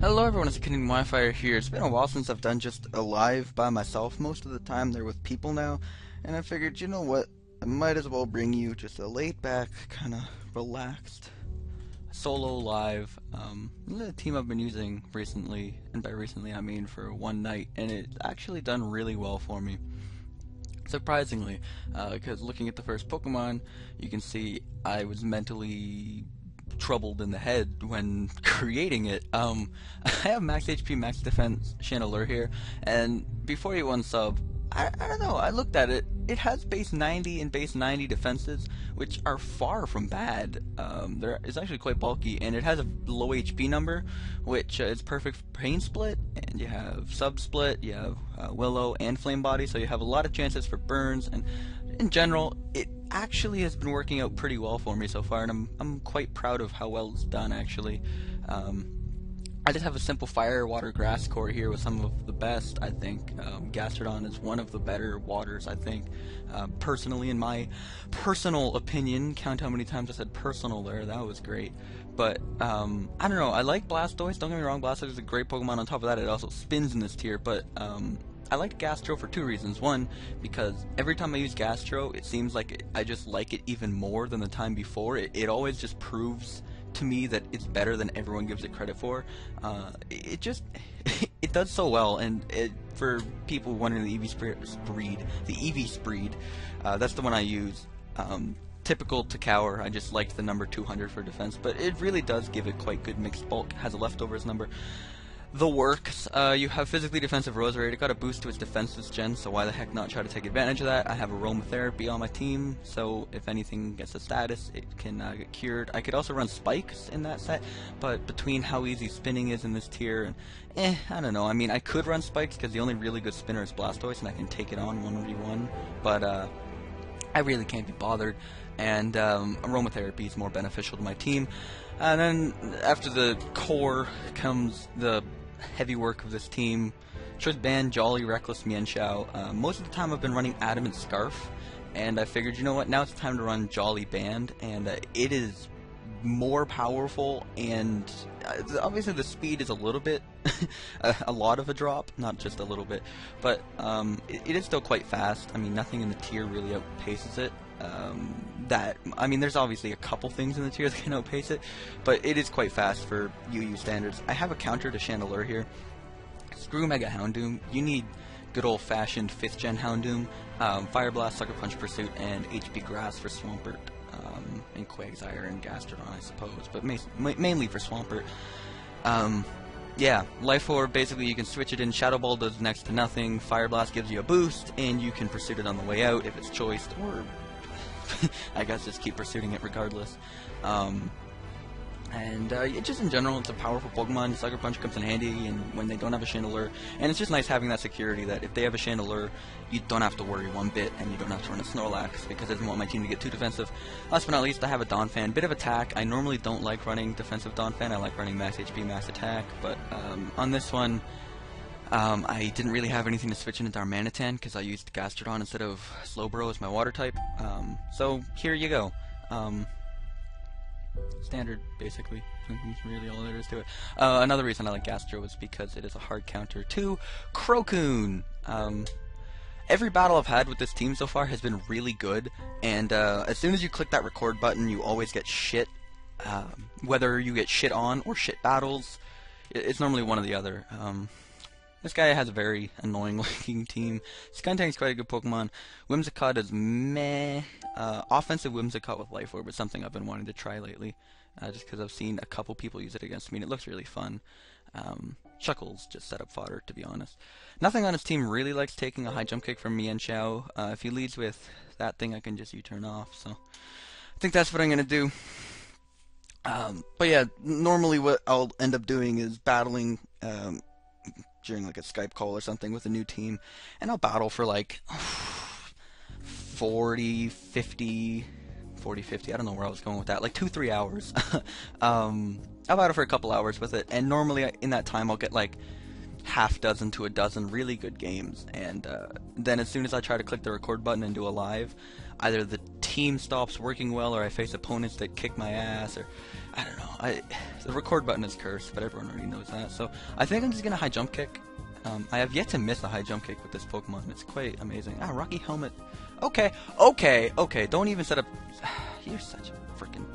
Hello everyone, it's TheCanadianWifier here. It's been a while since I've done just a live by myself. Most of the time they're with people now, and I figured, you know what, I might as well bring you just a laid back, kinda relaxed solo live. This is a team I've been using recently, and by recently I mean for one night, and it's actually done really well for me. Surprisingly, because looking at the first Pokemon, you can see I was mentally troubled in the head when creating it. I have max HP, max defense Chandelure here, and before you unsub, I don't know, I looked at it, it has base 90 and base 90 defenses, which are far from bad. It's actually quite bulky, and it has a low HP number, which is perfect for Pain Split, and you have Sub Split, you have Willow and Flame Body, so you have a lot of chances for burns, and in general, it actually has been working out pretty well for me so far, and I'm quite proud of how well it's done, actually. I just have a simple fire, water, grass core here with some of the best, I think. Gastrodon is one of the better waters, I think. Personally, in my personal opinion, count how many times I said personal there, that was great. But, I don't know, I like Blastoise, don't get me wrong, Blastoise is a great Pokemon. On top of that, it also spins in this tier, but, I like Gastro for two reasons. One, because every time I use Gastro, it seems like I just like it even more than the time before. It always just proves to me that it's better than everyone gives it credit for. It just it does so well, and for people wondering the EV Spreed, that's the one I use. Typical to Cower, I just liked the number 200 for defense, but it really does give it quite good mixed bulk. Has a leftovers number. The works, you have physically defensive Roserade. It got a boost to its defenses gen, so why the heck not try to take advantage of that? I have Aromatherapy on my team, so if anything gets a status, it can get cured. I could also run Spikes in that set, but between how easy spinning is in this tier, and I don't know. I mean, I could run Spikes because the only really good spinner is Blastoise, and I can take it on 1v1, but I really can't be bothered, and Aromatherapy is more beneficial to my team. And then after the core comes the heavy work of this team. Choice Band, Jolly, Reckless, Mienshao. Most of the time I've been running Adamant Scarf, and I figured, you know what, now it's time to run Jolly Band, and it is more powerful, and obviously the speed is a little bit, a lot of a drop, not just a little bit, but it is still quite fast. I mean, nothing in the tier really outpaces it. I mean, there's obviously a couple things in the tier that can outpace it, but it is quite fast for UU standards. I have a counter to Chandelure here. Screw Mega Houndoom. You need good old-fashioned 5th gen Houndoom, Fire Blast, Sucker Punch Pursuit, and HP Grass for Swampert, and Quagsire and Gastrodon, I suppose, but mainly for Swampert. Yeah, Life Orb, basically you can switch it in, Shadow Ball does next to nothing, Fire Blast gives you a boost, and you can Pursuit it on the way out if it's choiced, or I guess just keep pursuing it regardless. Just in general, it's a powerful Pokemon. Sucker Punch comes in handy, and when they don't have a Chandelure, and it's just nice having that security that if they have a Chandelure, you don't have to worry one bit, and you don't have to run a Snorlax, because I didn't want my team to get too defensive. Last but not least, I have a Donphan. Bit of attack. I normally don't like running defensive Donphan. I like running max HP, max attack, but on this one, I didn't really have anything to switch into Darmanitan because I used Gastrodon instead of Slowbro as my water type. So here you go. Standard, basically. That's really all there is to it. Another reason I like Gastro is because it is a hard counter to Crocoon. Every battle I've had with this team so far has been really good, and as soon as you click that record button, you always get shit. Whether you get shit on or shit battles, it's normally one or the other. This guy has a very annoying looking team. Skuntank's quite a good Pokemon. Whimsicott is meh. Offensive Whimsicott with Life Orb is something I've been wanting to try lately. Just because I've seen a couple people use it against me and it looks really fun. Chuckles just set up fodder, to be honest. Nothing on his team really likes taking a high jump kick from Mienshao. If he leads with that thing, I can just U-turn off. So I think that's what I'm going to do. But yeah, normally what I'll end up doing is battling during like a Skype call or something with a new team, and I'll battle for like 40, 50, I don't know where I was going with that, like 2-3 hours. I'll battle for a couple hours with it, and normally in that time I'll get like half dozen to a dozen really good games, and then as soon as I try to click the record button and do a live, either the team stops working well, or I face opponents that kick my ass, or I don't know. The record button is cursed, but everyone already knows that. So I think I'm just gonna high jump kick. I have yet to miss a high jump kick with this Pokemon. It's quite amazing. Ah, Rocky Helmet. Okay. Don't even set up. You're such a freaking.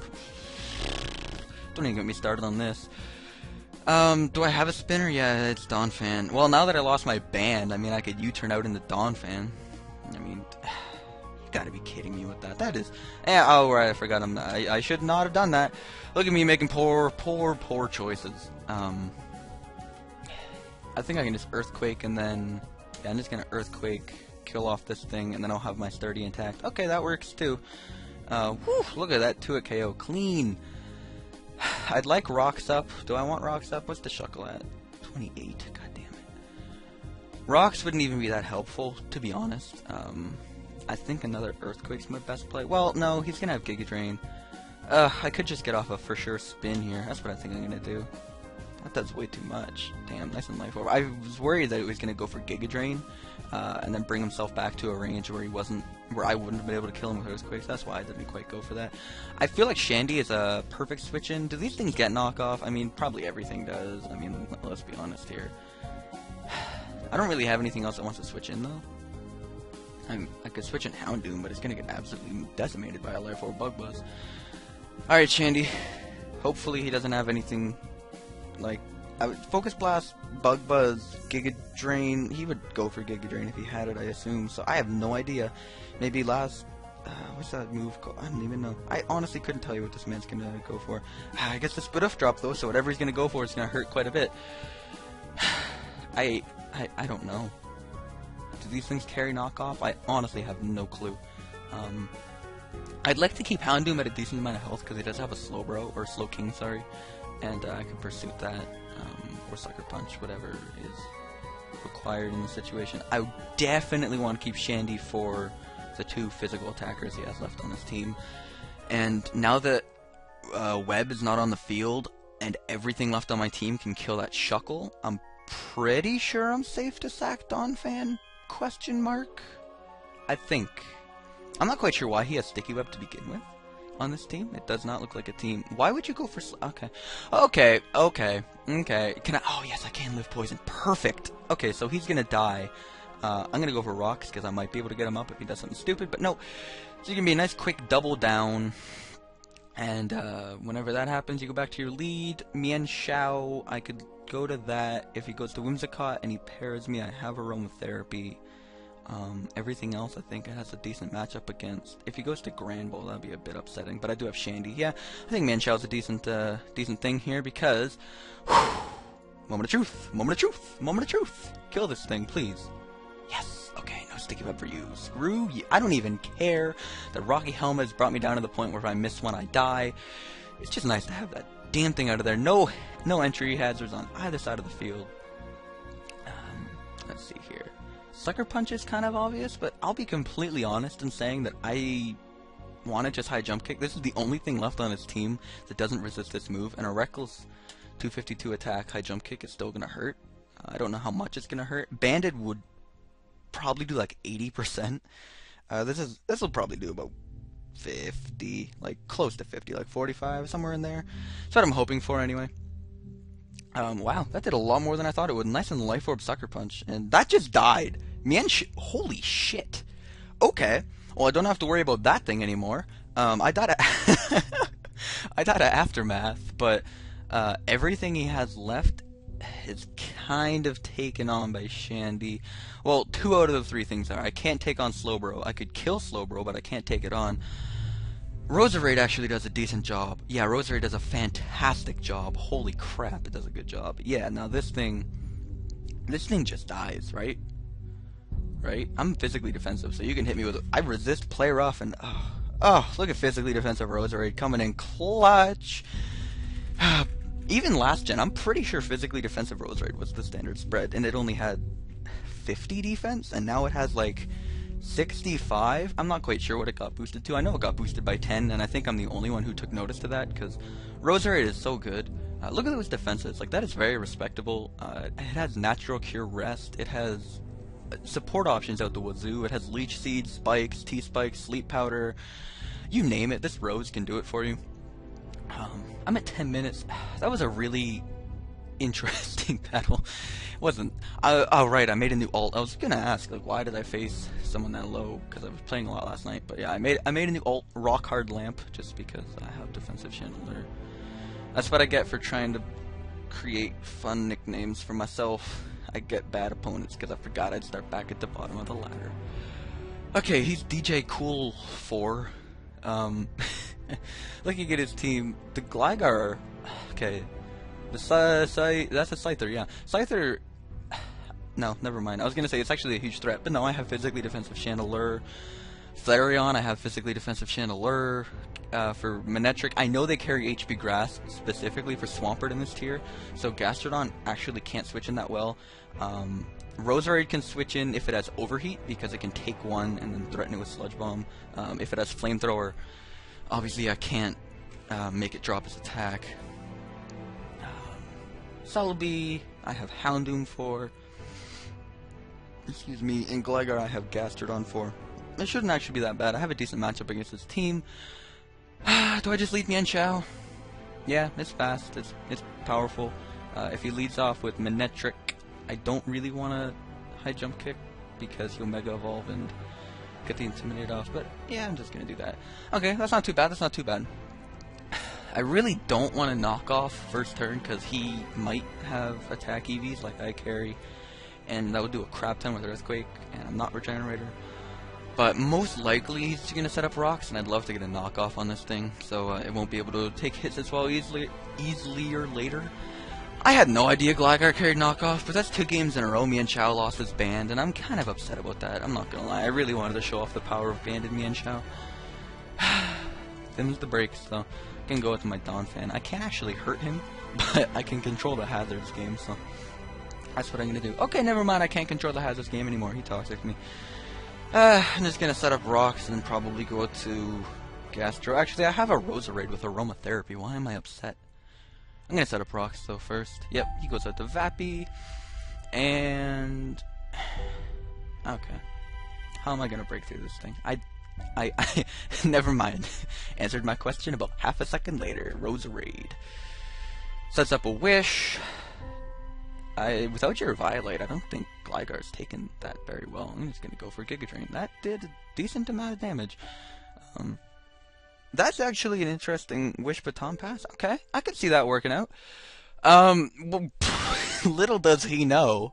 Don't even get me started on this. Do I have a spinner? Yeah, it's Donphan. Well, now that I lost my band, I mean, I could U-turn out into Donphan. I mean, you gotta be kidding me with that. That is... oh, right, I forgot. I should not have done that. Look at me making poor choices. I think I can just Earthquake, and then... Yeah, I'm just gonna Earthquake, kill off this thing, and then I'll have my Sturdy intact. Okay, that works, too. Whew, look at that 2-hit KO. Clean. I'd like Rocks Up. Do I want Rocks Up? What's the Shuckle at? 28. God damn it. Rocks wouldn't even be that helpful, to be honest. I think another Earthquake's my best play. Well, no, he's gonna have Giga Drain. I could just get off a for sure spin here. That's what I think I'm gonna do. That does way too much. Damn, nice and life over. I was worried that he was gonna go for Giga Drain, and then bring himself back to a range where I wouldn't have been able to kill him with Earthquakes. That's why I didn't quite go for that. I feel like Shandy is a perfect switch-in. Do these things get knockoff? I mean, probably everything does. I mean, let's be honest here. I don't really have anything else that wants to switch in, though. I could switch in Houndoom, but it's gonna get absolutely decimated by a Life Orb Bug Buzz. Alright, Shandy. Hopefully he doesn't have anything like... Focus Blast, Bug Buzz, Giga Drain. He would go for Giga Drain if he had it, I assume. So I have no idea. Maybe last... what's that move called? I don't even know. I honestly couldn't tell you what this man's gonna go for. I guess the Spit-Off drop, though, so whatever he's gonna go for is gonna hurt quite a bit. I don't know. Do these things carry knockoff? I honestly have no clue. I'd like to keep Houndoom at a decent amount of health, because he does have a Slowbro, or Slowking, sorry. And I can Pursuit that, or Sucker Punch, whatever is required in the situation. I definitely want to keep Shandy for the 2 physical attackers he has left on his team. And now that Webb is not on the field, and everything left on my team can kill that Shuckle, I'm pretty sure I'm safe to sack Donphan? Question mark? I think. I'm not quite sure why he has Sticky Web to begin with on this team. It does not look like a team. Why would you go for... Okay. Can I... Oh, yes, I can live poison. Perfect. Okay, so he's gonna die. I'm gonna go for Rocks, because I might be able to get him up if he does something stupid, but no. So you can be a nice quick double down. And whenever that happens, you go back to your lead. Mian Shao, I could go to that. If he goes to Whimsicott and he pairs me, I have Aromatherapy. Everything else, I think it has a decent matchup against. If he goes to Granbull, that'd be a bit upsetting. But I do have Shandy. Yeah, I think Manshow's a decent thing here because... Moment of truth. Moment of truth. Moment of truth. Kill this thing, please. Yes. Okay, no Sticky Web for you. Screw you. I don't even care. The Rocky Helmet has brought me down to the point where if I miss one, I die. It's just nice to have that damn thing out of there. No entry hazards on either side of the field. Let's see here. Sucker Punch is kind of obvious, but I'll be completely honest in saying that I want to just high jump kick. This is the only thing left on his team that doesn't resist this move, and a Reckless 252 attack high jump kick is still gonna hurt. I don't know how much it's gonna hurt. Banded would probably do like 80%. This will probably do about 50, like close to 50, like 45, somewhere in there. That's what I'm hoping for anyway. Wow, that did a lot more than I thought it would. Nice and Life Orb Sucker Punch, and that just died. Holy shit. Okay, well I don't have to worry about that thing anymore. I died at Aftermath, but everything he has left is kind of taken on by Shandy. Well, 2 out of the 3 things are. I can't take on Slowbro. I could kill Slowbro, but I can't take it on. Roserade actually does a decent job. Yeah, Roserade does a fantastic job. Holy crap, it does a good job. Yeah, now this thing just dies, right? Right? I'm physically defensive, so you can hit me with I resist, play rough, and oh, look at physically defensive Roserade coming in clutch. Even last gen, I'm pretty sure physically defensive Roserade was the standard spread, and it only had 50 defense, and now it has like 65? I'm not quite sure what it got boosted to. I know it got boosted by 10, and I think I'm the only one who took notice to that, because Roserade is so good. Look at those defenses. Like, that is very respectable. It has natural cure rest. It has support options out the wazoo. It has leech seeds, spikes, T-spikes, sleep powder. You name it, this rose can do it for you. I'm at 10 minutes. That was a really interesting battle. It wasn't. Oh, right, I made a new alt. I was gonna ask, like, why did I face someone that low? Because I was playing a lot last night. But yeah, I made a new alt, Rock Hard Lamp, just because I have defensive Chandelure. That's what I get for trying to create fun nicknames for myself. I get bad opponents because I forgot I'd start back at the bottom of the ladder. Okay, he's DJ Cool 4. Looking at his team, the Gligar. Okay, that's a Scyther. Yeah, Scyther. No, never mind. I was gonna say it's actually a huge threat, but no, I have physically defensive Chandelure. Flareon, I have physically defensive Chandelure. For Manectric, I know they carry HP Grass specifically for Swampert in this tier, so Gastrodon actually can't switch in that well. Roserade can switch in if it has Overheat, because it can take one and then threaten it with Sludge Bomb. If it has Flamethrower, obviously I can't make it drop its attack. Celebi, I have Houndoom for. Excuse me, and Gligar I have Gastrodon for. It shouldn't actually be that bad. I have a decent matchup against this team. Do I just lead Mienshao? Yeah, it's fast. It's powerful. If he leads off with Manectric, I don't really want to high jump kick because he'll Mega Evolve and get the Intimidate off. But yeah, I'm just gonna do that. Okay, that's not too bad. That's not too bad. I really don't want to knock off first turn because he might have attack EVs like I carry, and that would do a crap ton with Earthquake, and I'm not Regenerator. But most likely he's going to set up rocks, and I'd love to get a knockoff on this thing, so it won't be able to take hits as well easily or later. I had no idea Gligar carried knockoff, but that's 2 games in a row Mienshao lost his band, and I'm kind of upset about that. I'm not going to lie. I really wanted to show off the power of banded Mienshao. Them's the breaks, though. I can go with my Donphan. I can't actually hurt him, but I can control the Hazards game, so that's what I'm going to do. Okay, never mind. I can't control the Hazards game anymore. He toxic me. I'm just gonna set up rocks and probably go to Gastro. Actually, I have a Roserade with Aromatherapy. Why am I upset? I'm gonna set up rocks though first. Yep, he goes out to Vappy. And okay, how am I gonna break through this thing? I never mind. Answered my question about half a second later. Roserade sets up a Wish. Without your Violate, I don't think Gligar's taken that very well. I'm just gonna go for Giga Drain. That did a decent amount of damage. That's actually an interesting Wish Baton Pass. Okay, I could see that working out. Well, little does he know.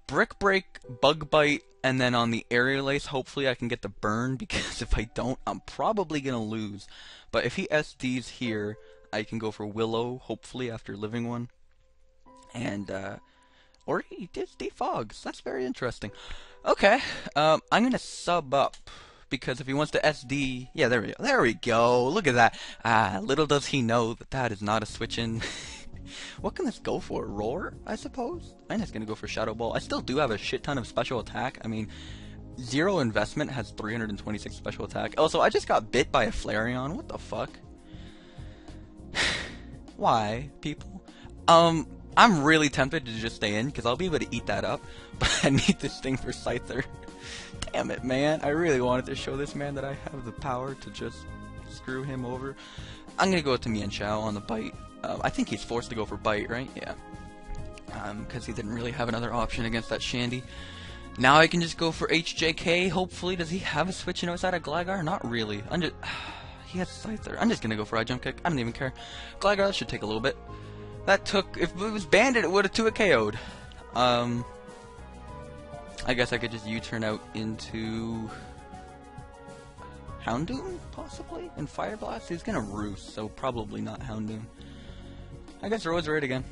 Brick Break, Bug Bite, and then on the Aerial Ace, hopefully I can get the burn, because if I don't, I'm probably gonna lose. But if he SDs here, I can go for Willow, hopefully, after living one. And, or he just defogs. That's very interesting. Okay, I'm gonna sub up, because if he wants to SD, yeah, there we go. There we go. Look at that. Little does he know that that is not a switch in. What can this go for? Roar, I suppose? I'm just gonna go for Shadow Ball. I still do have a shit ton of special attack. I mean, 0 investment has 326 special attack. Also, I just got bit by a Flareon. What the fuck? Why, people? I'm really tempted to just stay in, because I'll be able to eat that up, but I need this thing for Scyther. Damn it, man. I really wanted to show this man that I have the power to just screw him over. I'm gonna go to Mienshao on the Bite. I think he's forced to go for Bite, right? Yeah. Because he didn't really have another option against that Shandy. Now I can just go for HJK, hopefully. Does he have a switch outside of Gligar? Not really. He has Scyther. I'm just gonna go for High Jump Kick. I don't even care. Gligar, that should take a little bit. That took, if it was banded, it would have 2 KO'd. I guess I could just U-turn out into Houndoom, possibly? And Fire Blast? He's gonna Roost, so probably not Houndoom. I guess Roserade again.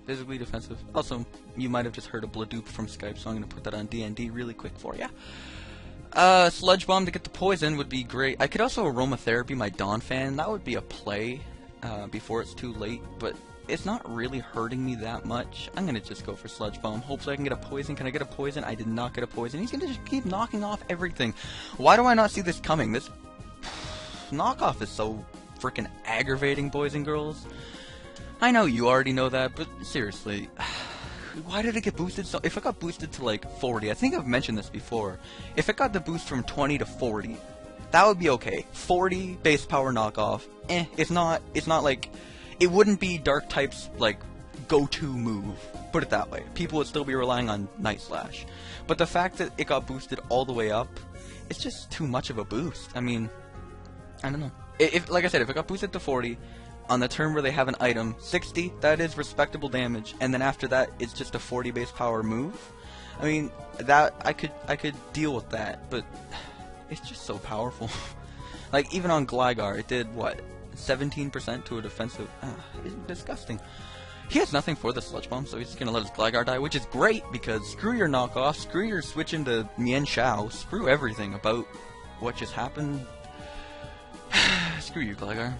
Physically defensive. Also, you might have just heard a Bladoop from Skype, so I'm gonna put that on DND really quick for ya. Sludge Bomb to get the poison would be great. I could also Aromatherapy my Donphan. That would be a play. Before it's too late, but it's not really hurting me that much. I'm gonna just go for Sludge Bomb. Hopefully I can get a poison. Can I get a poison? I did not get a poison. He's gonna just keep knocking off everything. Why do I not see this coming? This knockoff is so freaking aggravating, boys and girls. I know you already know that, but seriously, why did it get boosted so... If it got boosted to, like, 40, I think I've mentioned this before. If it got the boost from 20 to 40, that would be okay. 40 base power knockoff, it's not like... It wouldn't be Dark type's, like, go-to move. Put it that way. People would still be relying on Night Slash. But the fact that it got boosted all the way up, it's just too much of a boost. I mean, I don't know. Like I said, if it got boosted to 40... On the turn where they have an item, 60, that is respectable damage, and then after that, it's just a 40 base power move. I mean, that, I could deal with that, but it's just so powerful. Like, even on Gligar, it did, what, 17% to a defensive, it's disgusting. He has nothing for the Sludge Bomb, so he's just gonna let his Gligar die, which is great, because screw your knockoff, screw your switch into Mienshao, screw everything about what just happened. Screw you, Gligar.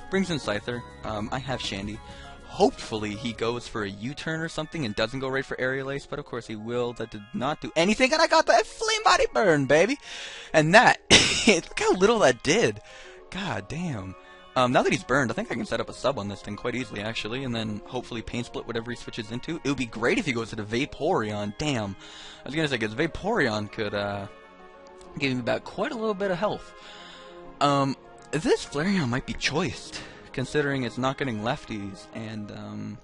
Brings in Scyther. I have Shandy. Hopefully he goes for a U-turn or something and doesn't go right for Aerial Ace, but of course he will. That did not do anything, and I got that Flame Body Burn, baby! And that, look how little that did. God damn. Now that he's burned, I think I can set up a sub on this thing quite easily, actually, and then hopefully Pain Split whatever he switches into. It would be great if he goes to the Vaporeon. Damn. I was gonna say, because Vaporeon could, give me back quite a little bit of health. This Flareon might be choiced, considering it's not getting lefties, and,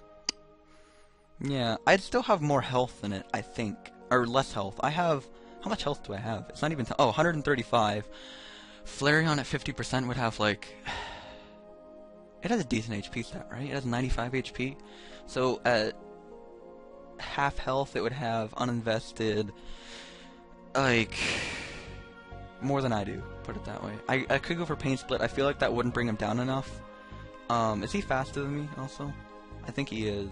yeah, I'd still have more health than it, I think, or less health. I have, how much health do I have? It's not even, 135. Flareon at 50% would have, like, it has a decent HP stat, right? It has 95 HP, so at half health it would have uninvested, like... more than I do, put it that way. I could go for Pain Split. I feel like that wouldn't bring him down enough. Is he faster than me, also? I think he is.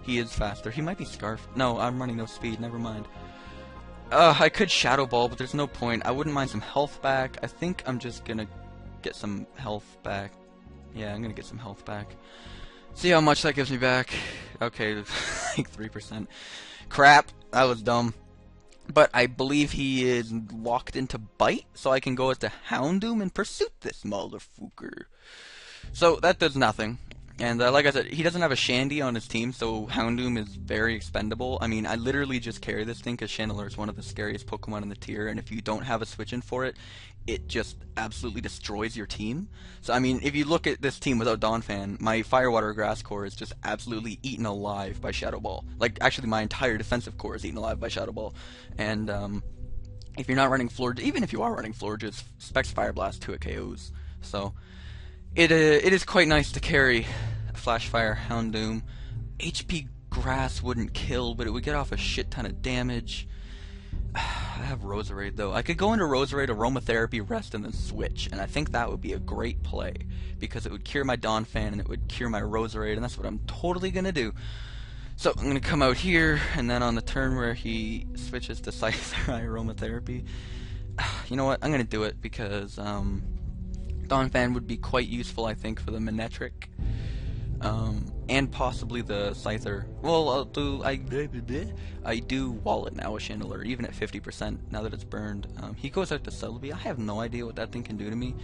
He is faster. He might be Scarf. No, I'm running no speed. Never mind. I could Shadow Ball, but there's no point. I wouldn't mind some health back. I think I'm just gonna get some health back. Yeah, I'm gonna get some health back. See how much that gives me back. Okay, like 3%. Crap. That was dumb. But I believe he is locked into Bite, so I can go as to Houndoom and pursue this motherfucker. So that does nothing. And like I said, he doesn't have a Shandy on his team, so Houndoom is very expendable. I mean, I literally just carry this thing because Chandelure is one of the scariest Pokemon in the tier, and if you don't have a switch in for it, it just absolutely destroys your team. So, I mean, if you look at this team without Donphan, my Firewater Grass core is just absolutely eaten alive by Shadow Ball. Like, actually, my entire defensive core is eaten alive by Shadow Ball. And, if you're not running Florges, even if you are running Florges, Specs Fire Blast 2 KOs. So, it is quite nice to carry Flash Fire Houndoom. HP Grass wouldn't kill, but it would get off a shit ton of damage. I have Roserade, though. I could go into Roserade, Aromatherapy, Rest, and then switch, and I think that would be a great play, because it would cure my Donphan, and it would cure my Roserade, and that's what I'm totally gonna do. So, I'm gonna come out here, and then on the turn where he switches to Scyther, Aromatherapy, you know what, I'm gonna do it, because, Donphan would be quite useful, I think, for the Manectric. And possibly the Scyther. Well, I do Wallet now with Chandelure, even at 50%, now that it's burned. He goes out to Celebi. I have no idea what that thing can do to me.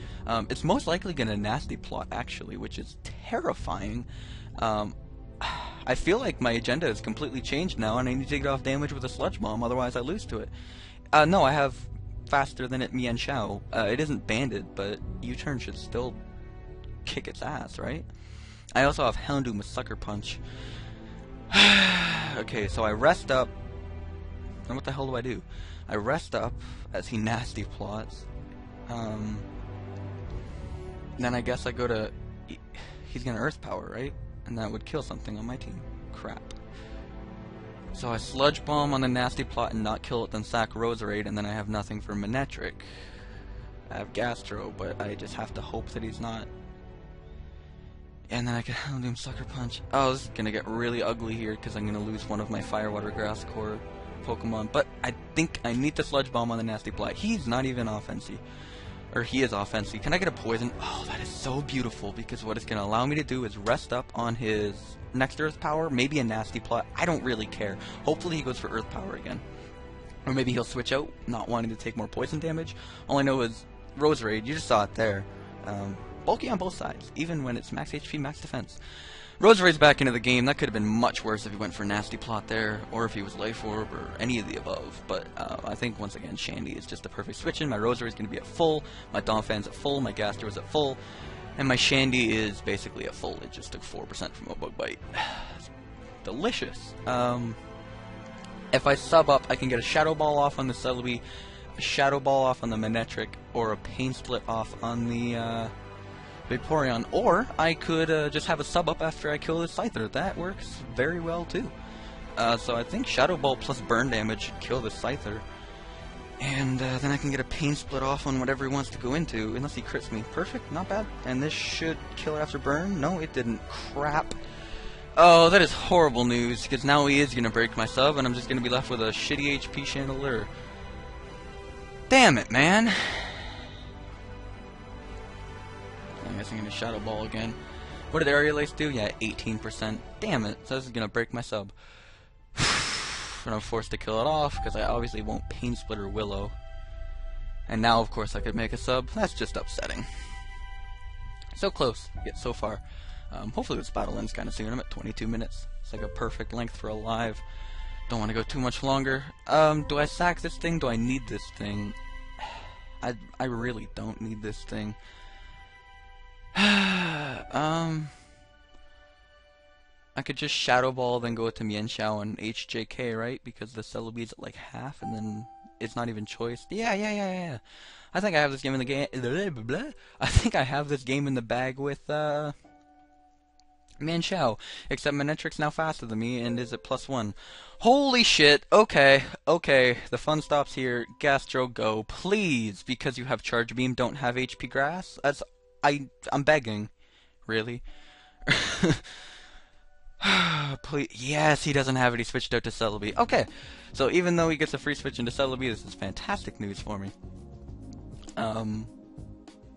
It's most likely gonna Nasty Plot, actually, which is terrifying. I feel like my agenda has completely changed now, and I need to get off damage with a Sludge Bomb, otherwise I lose to it. No, I have faster than it Mienshao. It isn't banded, but U-turn should still kick its ass, right? I also have Houndoom with Sucker Punch. Okay, so I rest up. And what the hell do I do? I rest up as he Nasty Plots. Then I guess I go to... He's gonna Earth Power, right? And that would kill something on my team. Crap. So I Sludge Bomb on the Nasty Plot and not kill it, then sack Roserade, and then I have nothing for Manectric. I have Gastro, but I just have to hope that he's not... And then I can Houndoom Sucker Punch. Oh, this is gonna get really ugly here because I'm gonna lose one of my Firewater Grass core Pokemon. But I think I need the Sludge Bomb on the Nasty Plot. He's not even offensive. Or he is offensive. Can I get a Poison? Oh, that is so beautiful because what it's gonna allow me to do is rest up on his next Earth Power, maybe a Nasty Plot. I don't really care. Hopefully he goes for Earth Power again. Or maybe he'll switch out, not wanting to take more poison damage. All I know is Roserade, you just saw it there. bulky on both sides, even when it's max HP, max defense. Rosary's back into the game. That could have been much worse if he went for Nasty Plot there, or if he was Life Orb, or any of the above. But I think, once again, Shandy is just a perfect switch-in. My Rosary's going to be at full, my Donphan's at full, my Gaster was at full, and my Shandy is basically at full. It just took 4% from a Bug Bite. Delicious. If I sub up, I can get a Shadow Ball off on the Celebi, a Shadow Ball off on the Manectric, or a Pain Split off on the Vaporeon, or I could just have a sub up after I kill the Scyther. That works very well too. So I think Shadow Ball plus burn damage should kill the Scyther, and then I can get a Pain Split off on whatever he wants to go into, unless he crits me. Perfect, not bad. And this should kill it after burn. No, it didn't. Crap. Oh, that is horrible news, because now he is going to break my sub, and I'm just going to be left with a shitty HP Chandelure. Damn it, man. I guess I'm going to Shadow Ball again. What did Aerial Ace do? Yeah, 18%. Damn it. So this is going to break my sub. And I'm forced to kill it off, because I obviously won't Pain Split or Willow. And now, of course, I could make a sub. That's just upsetting. So close, yet so far. Hopefully this battle ends kind of soon. I'm at 22 minutes. It's like a perfect length for a live. Don't want to go too much longer. Do I sack this thing? Do I need this thing? I really don't need this thing. I could just Shadow Ball, then go to Mienshao and HJK, right? Because the Celebi's at like half, and then it's not even choice. Yeah. I think I have this game in the game. I think I have this game in the bag with Mienshao, except Manectric's now faster than me and is at +1. Holy shit! Okay, the fun stops here. Gastro, go, please, because you have Charge Beam, don't have HP Grass. I'm begging, really. Please, yes, he doesn't have it. He switched out to Celebi. Okay, so even though he gets a free switch into Celebi, this is fantastic news for me.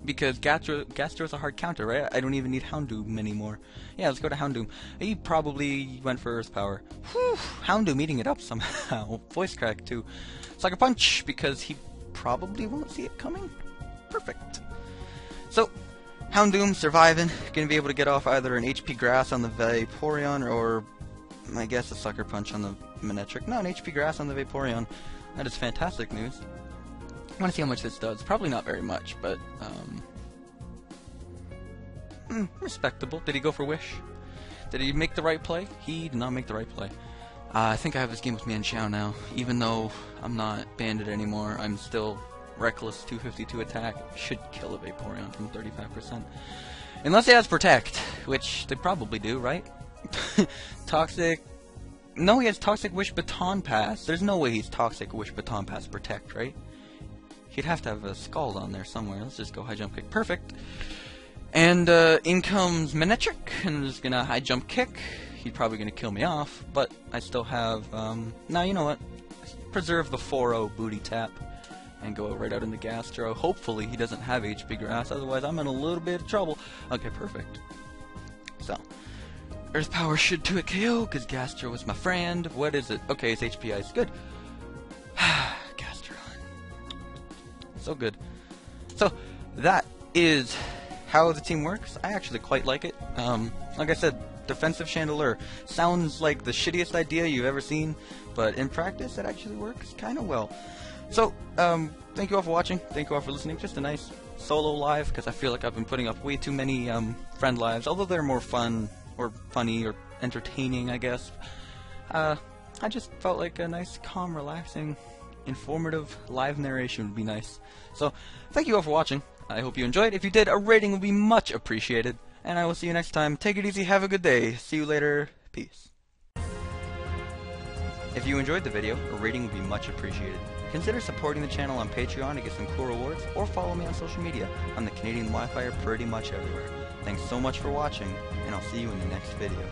Because Gastro's a hard counter, right? I don't even need Houndoom anymore. Yeah, let's go to Houndoom. He probably went for Earth Power. Whew, Houndoom eating it up somehow. Voice crack too. Sucker Punch, because he probably won't see it coming. Perfect. So, Houndoom surviving. Gonna be able to get off either an HP Grass on the Vaporeon or, I guess, a Sucker Punch on the Manectric. No, an HP Grass on the Vaporeon. That is fantastic news. I want to see how much this does. Probably not very much, but respectable. Did he go for Wish? Did he make the right play? He did not make the right play. I think I have this game with Mienshao now. Even though I'm not Bandit anymore, I'm still Reckless 252 attack. Should kill a Vaporeon from 35%. Unless he has Protect, which they probably do, right? Toxic. No, he has Toxic Wish Baton Pass. There's no way he's Toxic Wish Baton Pass Protect, right? He'd have to have a Scald on there somewhere. Let's just go High Jump Kick. Perfect. And in comes Manectric, and I'm just gonna High Jump Kick. He's probably gonna kill me off, but I still have, now you know what? Preserve the 4-0 Booty Tap, and go right out into Gastro. Hopefully he doesn't have HP Grass, otherwise I'm in a little bit of trouble. Okay, perfect. So, Earth Power should do a KO, because Gastro is my friend. What is it? Okay, it's HP Ice. Good. Gastro. So good. So, that is how the team works. I actually quite like it. Like I said, defensive Chandelure sounds like the shittiest idea you've ever seen, but in practice it actually works kind of well. So, thank you all for watching, thank you all for listening. Just a nice solo live, because I feel like I've been putting up way too many friend lives, although they're more fun, or funny, or entertaining, I guess. I just felt like a nice, calm, relaxing, informative live narration would be nice. So, thank you all for watching. I hope you enjoyed. If you did, a rating would be much appreciated. And I will see you next time. Take it easy, have a good day. See you later. Peace. If you enjoyed the video, a rating would be much appreciated. Consider supporting the channel on Patreon to get some cool rewards, or follow me on social media. I'm the Canadian Wifier pretty much everywhere. Thanks so much for watching, and I'll see you in the next video.